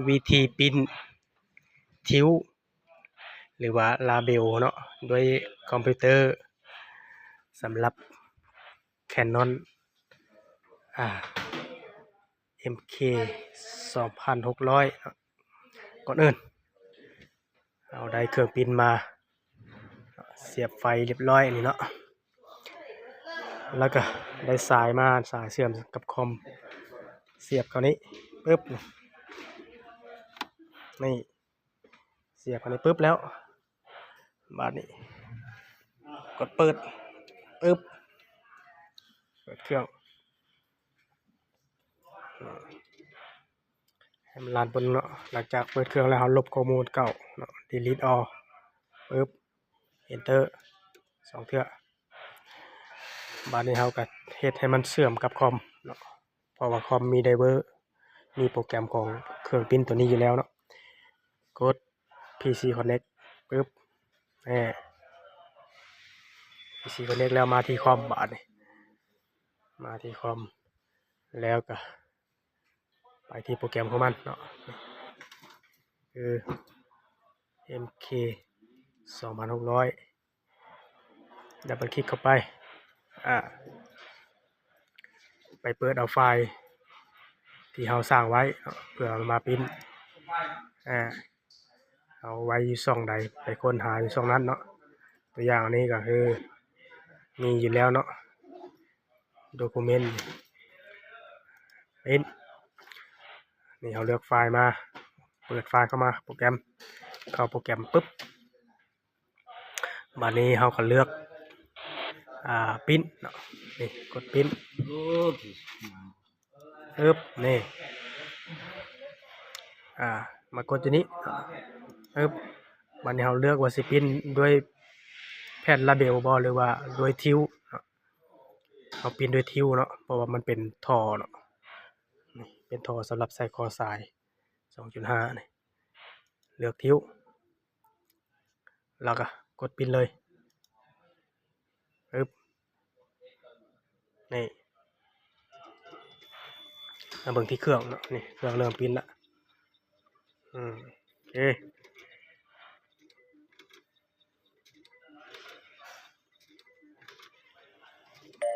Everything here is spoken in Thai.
วิธีปิ้นทิวหรือว่าลาเบลเนาะด้วยคอมพิวเตอร์สำหรับ Canon MK 2600ก่อนอื่นเอาได้เครื่องปิ้นมาเสียบไฟเรียบร้อยนี่เนาะแล้วก็ได้สายมาสายเชื่อมกับคอมเสียบเข้านี้ปึ๊บนี่เสียบเข้านี้ปึ๊บแล้วบาดนี้กดเปิดปึ๊บเปิดเครื่องให้มันรันบนเนาะหลังจากเปิดเครื่องแล้วเราลบข้อมูลเก่าเนาะ delete all ปึ๊บ enter 2 เทื่อบาดนี้เราก็เฮ็ดให้มันเชื่อมกับคอมเนาะเพราะว่าคอมมีไดเวอร์มีโปรแกรมของเครื่องปิ้นตัวนี้อยู่แล้วเนาะกด PC Connect ปึ๊บPC Connect แล้วมาที่คอมบาดนี้มาที่คอมแล้วก็ไปที่โปรแกรมของมันเนาะคือ MK 2600ดับเบิลคลิกเข้าไปไปเปิดเอาไฟล์ที่เราสร้างไว้เพื่อมาปิ้นเอาไว้อยู่ช่องใดไปค้นหาอยู่ช่องนั้นเนาะตัวอย่างนี้ก็คือมีอยู่แล้วเนาะ document ปิ้นนี่เราเลือกไฟล์มาเปิดไฟล์เข้ามาโปรแกรมเข้าโปรแกรมปุ๊บบัดนี้เราก็เลือกปิ้นเนาะนี่กดปิ้นปึ๊บนี่มากดตัวนี้ปึ๊บบัดนี้เราเลือกว่าสิปิ้นด้วยแผ่นลาเบลบ่หรือว่าด้วยทิวเราปิ้นด้วยทิวเนาะเพราะว่ามันเป็นท่อเนาะนี่เป็นท่อสำหรับใส่คอสาย 2.5 นี่เลือกทิวแล้วก็กดปิ้นเลยปึ๊บนี่มาเบิ่งที่เครื่องเนาะนี่เครื่องเริ่มปิ้นละโอเค